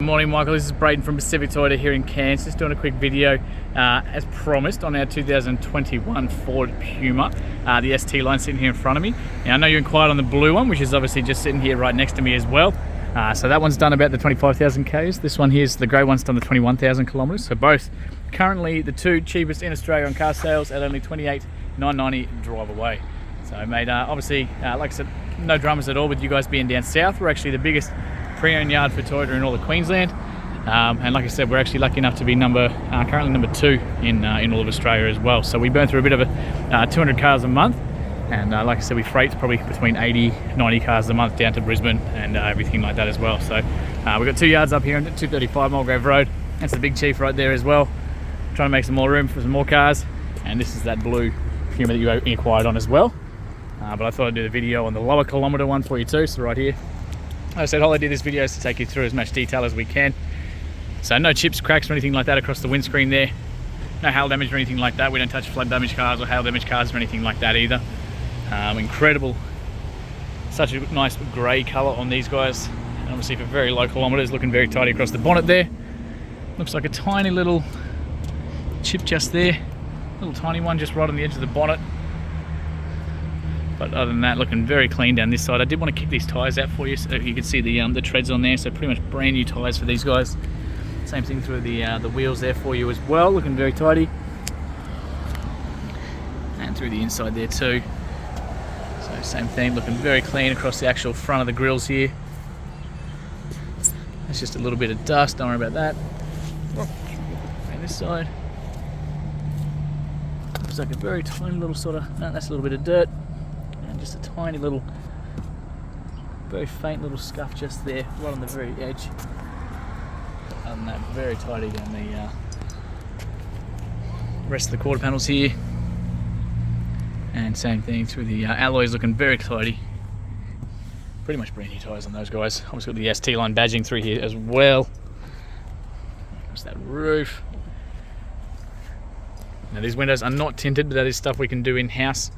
Morning Michael, this is Braden from Pacific Toyota here in Cairns. Just doing a quick video as promised on our 2021 Ford Puma, the ST line sitting here in front of me. Now I know you inquired on the blue one, which is obviously just sitting here right next to me as well. So that one's done about the 25,000 Ks. This one here's the grey one's done the 21,000 kilometres. So both currently the two cheapest in Australia on car sales at only 28,990 drive away. So mate, obviously like I said, no dramas at all with you guys being down south. We're actually the biggest pre-owned yard for Toyota in all of Queensland, and like I said, we're actually lucky enough to be currently number 2 in all of Australia as well. So we burn through a bit of a 200 cars a month, and like I said, we freight probably between 80-90 cars a month down to Brisbane and everything like that as well. So we've got 2 yards up here on 235 Mulgrave Road. That's the Big Chief right there as well, trying to make some more room for some more cars. And this is that blue Puma that you inquired on as well, but I thought I'd do the video on the lower kilometre one for you too. So right here, like I said, whole idea of this video is to take you through as much detail as we can. So no chips, cracks or anything like that across the windscreen there. No hail damage or anything like that. We don't touch flood damage cars or hail damage cars or anything like that either. Incredible, such a nice grey colour on these guys. And obviously for very low kilometres, looking very tidy across the bonnet there. Looks like a tiny little chip just there. Little tiny one just right on the edge of the bonnet. But other than that, looking very clean down this side. I did want to kick these tyres out for you so you can see the treads on there. So pretty much brand new tyres for these guys. Same thing through the wheels there for you as well, looking very tidy. And through the inside there too. So same thing, looking very clean across the actual front of the grills here. That's just a little bit of dust, don't worry about that. And this side. Looks like a very tiny little sort of, no, that's a little bit of dirt. Just a tiny little, very faint little scuff just there, right on the very edge. Other than that, very tidy down the rest of the quarter panels here. And same thing through the alloys, looking very tidy. Pretty much brand new tyres on those guys. Obviously got the ST line badging through here as well. There's that roof. Now these windows are not tinted, but that is stuff we can do in-house.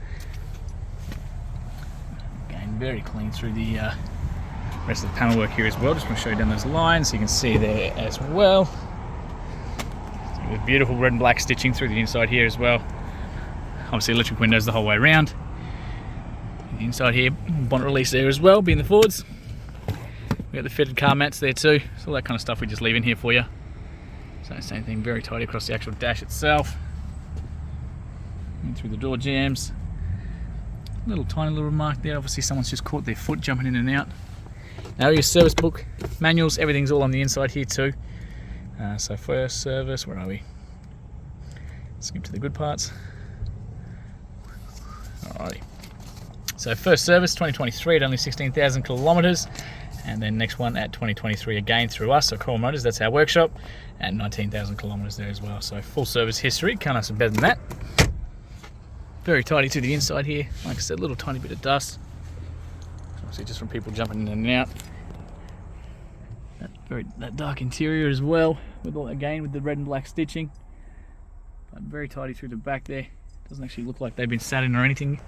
Very clean through the rest of the panel work here as well. Just want to show you down those lines so you can see there as well. So with beautiful red and black stitching through the inside here as well. Obviously electric windows the whole way around. The inside here, bonnet release there as well, being the Fords. We got the fitted car mats there too. So all that kind of stuff we just leave in here for you. So same thing, very tidy across the actual dash itself. And through the door jambs. Little tiny little remark there, obviously someone's just caught their foot jumping in and out. Now your service book, manuals, everything's all on the inside here too. So first service, where are we? Skip to the good parts. Alrighty. So first service 2023 at only 16,000 kilometres, and then next one at 2023 again through us, so Core Motors, that's our workshop, at 19,000 kilometres there as well. So full service history, can't ask for better than that. Very tidy to the inside here. Like I said, a little tiny bit of dust. Obviously just from people jumping in and out. That dark interior as well, with all again with the red and black stitching. But very tidy through the back there. Doesn't actually look like they've been sat in or anything.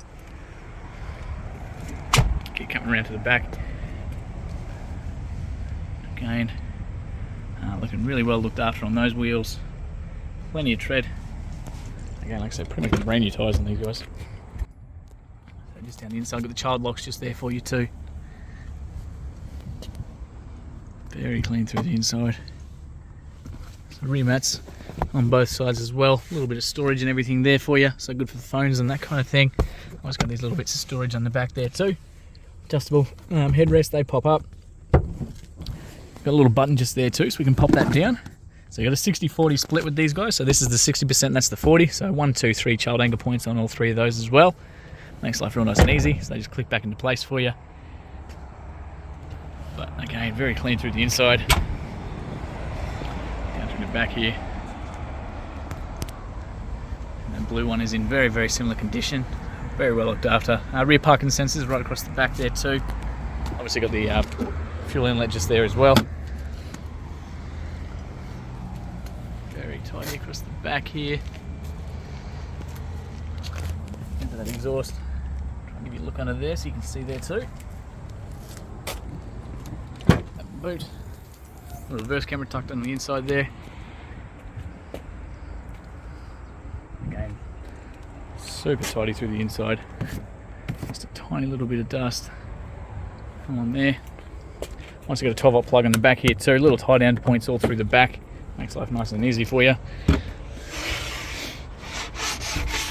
Keep coming around to the back. Again, looking really well looked after on those wheels. Plenty of tread. Again, like I said, pretty much brand new tyres on these guys. So just down the inside, got the child locks just there for you too. Very clean through the inside. So rear mats on both sides as well. A little bit of storage and everything there for you. So good for the phones and that kind of thing. Always got these little bits of storage on the back there too. Adjustable headrest, they pop up. Got a little button just there too, so we can pop that down. So you got a 60-40 split with these guys. So this is the 60%, that's the 40. So 1, 2, 3 child anchor points on all 3 of those as well. Makes life real nice and easy. So they just click back into place for you. But again, very clean through the inside. Down through the back here. And the blue one is in very, very similar condition. Very well looked after. Rear parking sensors right across the back there too. Obviously got the fuel inlet just there as well. Tidy across the back here. Into that exhaust. Try and give you a look under there so you can see there too. That boot. The reverse camera tucked on the inside there. Again, super tidy through the inside. Just a tiny little bit of dust. Come on there. Once you've got a 12 volt plug on the back here too, little tie down points all through the back. Makes life nice and easy for you.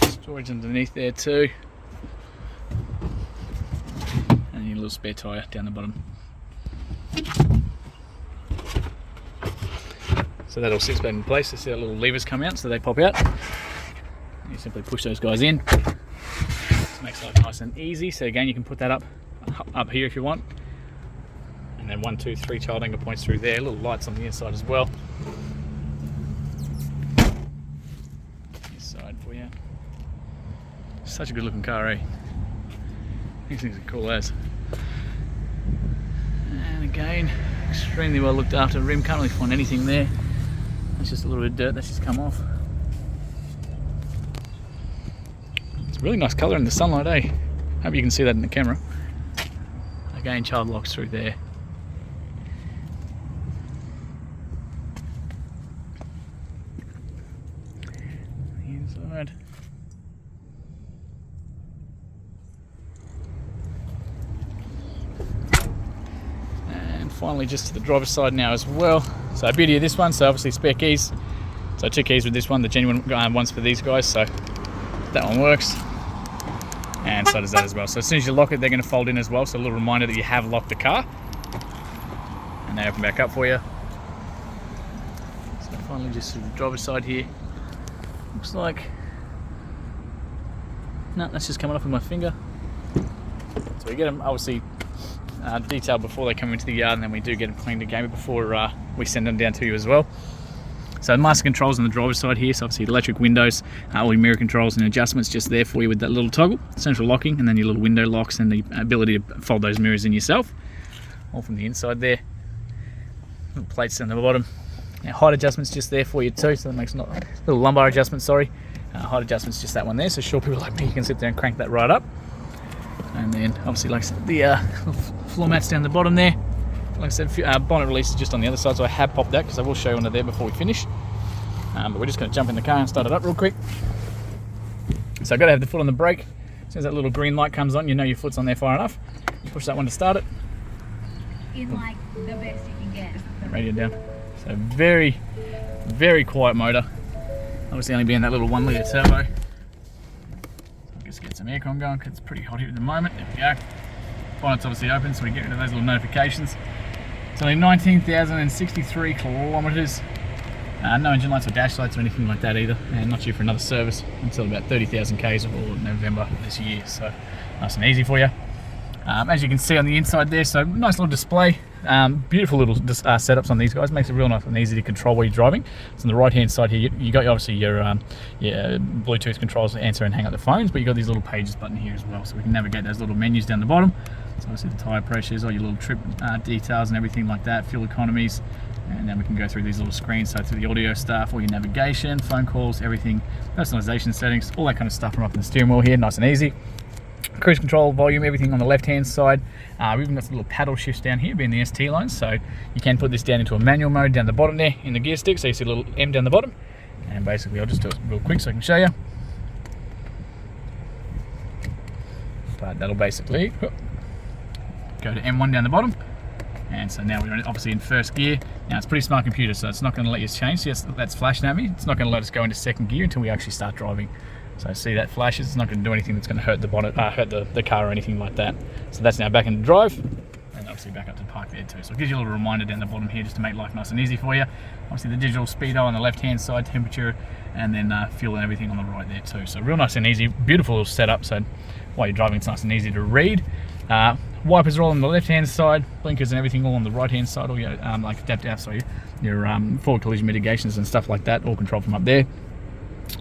Storage underneath there too. And your little spare tyre down the bottom. So that all sits back in place. See that little levers come out, so they pop out. You simply push those guys in. This makes life nice and easy. So again, you can put that up here if you want. And then 1, 2, 3 child anchor points through there. Little lights on the inside as well. This side for you. Such a good looking car, eh? These things are cool as. And again, extremely well looked after rim. Can't really find anything there. It's just a little bit of dirt that's just come off. It's a really nice colour in the sunlight, eh? Hope you can see that in the camera. Again, child locks through there. The inside. And finally just to the driver's side now as well. So beauty of this one, so obviously spare keys. So 2 keys with this one, the genuine ones for these guys, so that one works. And so does that as well. So as soon as you lock it, they're going to fold in as well, so a little reminder that you have locked the car. And they open back up for you. So finally just to the driver's side here. Looks like, no, that's just coming off with my finger. So we get them obviously detailed before they come into the yard, and then we do get them cleaned again before we send them down to you as well. So master controls on the driver's side here, so obviously electric windows, all your mirror controls and adjustments just there for you with that little toggle, central locking, and then your little window locks and the ability to fold those mirrors in yourself, all from the inside there. Little plates down the bottom. Now, height adjustments just there for you too, so that makes not little lumbar adjustment, sorry. Height adjustments just that one there, so short people like me can sit there and crank that right up. And then obviously, like I said, the floor mats down the bottom there. Like I said, bonnet release is just on the other side, so I have popped that because I will show you under there before we finish. But we're just going to jump in the car and start it up real quick. So I've got to have the foot on the brake. As soon as that little green light comes on, you know your foot's on there far enough. Push that one to start it. In like the best you can get. Radio down. So very, very quiet motor. Obviously only being that little 1 litre turbo. Just get some aircon going because it's pretty hot here at the moment. There we go. Bonnet's obviously open, so we get rid of those little notifications. It's only 19,063 kilometres. No engine lights or dash lights or anything like that either, and not due for another service until about 30,000 k's or November this year. So nice and easy for you. As you can see on the inside there, so nice little display. Beautiful little setups on these guys. Makes it real nice and easy to control while you're driving. So on the right hand side here, you got obviously your Bluetooth controls to answer and hang up the phones, but you got these little pages button here as well, so we can navigate those little menus down the bottom. So obviously the tyre pressures, all your little trip details and everything like that, fuel economies, and then we can go through these little screens, so through the audio stuff, all your navigation, phone calls, everything, personalization settings, all that kind of stuff from up in the steering wheel here, nice and easy. Cruise control, volume, everything on the left hand side. We've even got some little paddle shifts down here being the ST line, so you can put this down into a manual mode down the bottom there in the gear stick, so you see a little M down the bottom, and basically I'll just do it real quick so I can show you. But that'll basically go to M1 down the bottom, and so now we're obviously in first gear. Now it's a pretty smart computer, so it's not going to let you change. Yes, that's flashing at me. It's not going to let us go into second gear until we actually start driving. So see that flashes, it's not going to do anything that's going to hurt the bonnet, hurt the car or anything like that. So that's now back into drive, and obviously back up to park there too. So it gives you a little reminder down the bottom here just to make life nice and easy for you. Obviously the digital speedo on the left hand side, temperature, and then fuel and everything on the right there too. So real nice and easy, beautiful little setup. So while you're driving, it's nice and easy to read. Wipers are all on the left hand side, blinkers and everything all on the right hand side. All your like adaptive, sorry, your forward collision mitigations and stuff like that, all controlled from up there.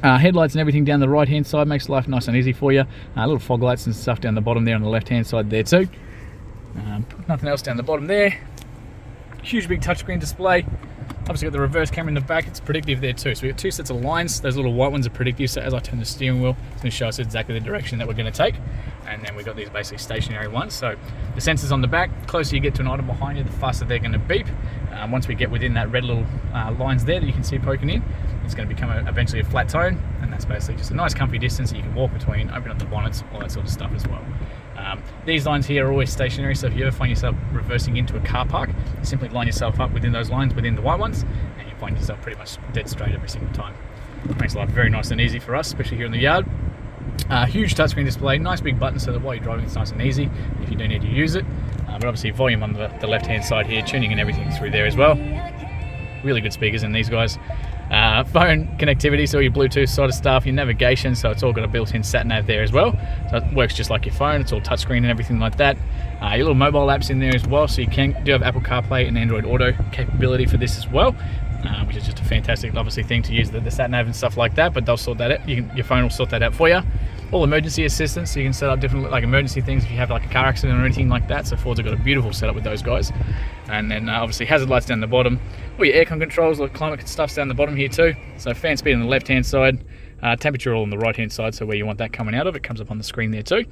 Headlights and everything down the right hand side makes life nice and easy for you. Little fog lights and stuff down the bottom there on the left hand side there too. Nothing else down the bottom there. Huge big touchscreen display. Obviously got the reverse camera in the back, it's predictive there too. So we've got 2 sets of lines, those little white ones are predictive, so as I turn the steering wheel, it's going to show us exactly the direction that we're going to take. And then we've got these basically stationary ones, so the sensors on the back, the closer you get to an item behind you, the faster they're going to beep. Once we get within that red little lines there that you can see poking in, it's going to become eventually a flat tone, and that's basically just a nice comfy distance that you can walk between, open up the bonnets, all that sort of stuff as well. These lines here are always stationary, so if you ever find yourself reversing into a car park, simply line yourself up within those lines, within the white ones, and you find yourself pretty much dead straight every single time. Makes life very nice and easy for us, especially here in the yard. Huge touchscreen display, nice big button so that while you're driving it's nice and easy if you do need to use it. But obviously volume on the left hand side here, tuning and everything through there as well. Really good speakers in these guys. Phone connectivity, so your Bluetooth sort of stuff, your navigation, so it's all got a built-in sat nav there as well. So it works just like your phone, it's all touchscreen and everything like that. Your little mobile apps in there as well, so you do have Apple CarPlay and Android Auto capability for this as well. Which is just a fantastic, obviously, thing to use the sat nav and stuff like that. But they'll sort that out. Your phone will sort that out for you. All emergency assistance, so you can set up different like emergency things if you have like a car accident or anything like that. So Ford's got a beautiful setup with those guys. And then obviously hazard lights down the bottom. All your aircon controls, all the climate stuff's down the bottom here too. So fan speed on the left hand side, temperature all on the right hand side. So where you want that coming out of, it comes up on the screen there too.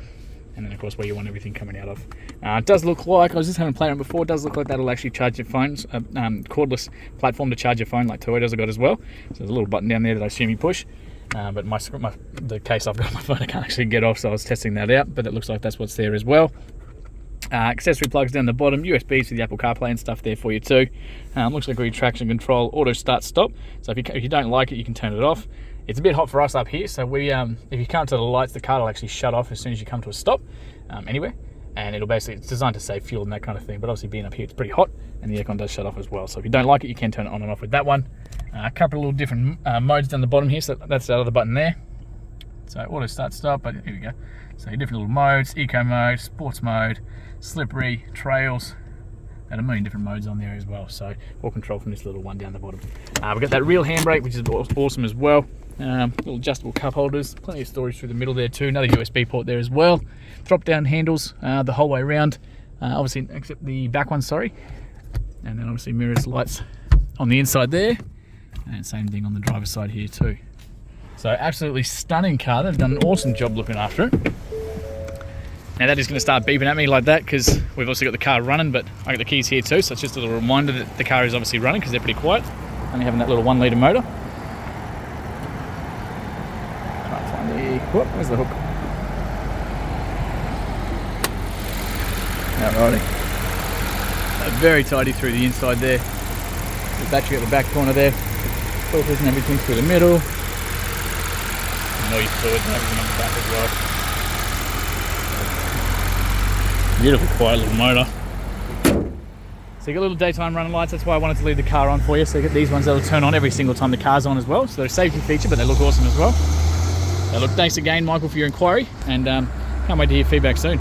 And then of course where you want everything coming out of. It does look like, I was just having played it before, it does look like that'll actually charge your phones, cordless platform to charge your phone like Toyota's have got as well. So there's a little button down there that I assume you push. But the case I've got on my phone I can't actually get off, so I was testing that out, but it looks like that's what's there as well. Accessory plugs down the bottom, USBs for the Apple CarPlay and stuff there for you too. Looks like traction control, auto start stop, so if you don't like it you can turn it off. It's a bit hot for us up here, so we if you come to the lights, the car will actually shut off as soon as you come to a stop anywhere, and it's designed to save fuel and that kind of thing, but obviously being up here it's pretty hot and the aircon does shut off as well, so if you don't like it you can turn it on and off with that one. A couple of little different modes down the bottom here, so that's that other button there. So auto start stop, but here we go. So your different little modes, eco mode, sports mode, slippery, trails, and a million different modes on there as well. So all control from this little one down the bottom. We've got that real handbrake, which is awesome as well. Little adjustable cup holders, plenty of storage through the middle there too, another USB port there as well. Drop down handles the whole way around, obviously except the back one, sorry. And then obviously mirrors, lights on the inside there. And same thing on the driver's side here too. So absolutely stunning car. They've done an awesome job looking after it. Now that is going to start beeping at me like that because we've also got the car running, but I got the keys here too, so it's just a little reminder that the car is obviously running because they're pretty quiet. Only having that little 1 litre motor. Can't find the... Whoop, where's the hook? Alrighty. Very tidy through the inside there. The battery at the back corner there. Filters and everything through the middle. And all your fluids and everything on the back as well. Beautiful quiet little motor. So you got little daytime running lights, that's why I wanted to leave the car on for you. So you get these ones that'll turn on every single time the car's on as well. So they're a safety feature, but they look awesome as well. So look, thanks again Michael for your inquiry, and can't wait to hear feedback soon.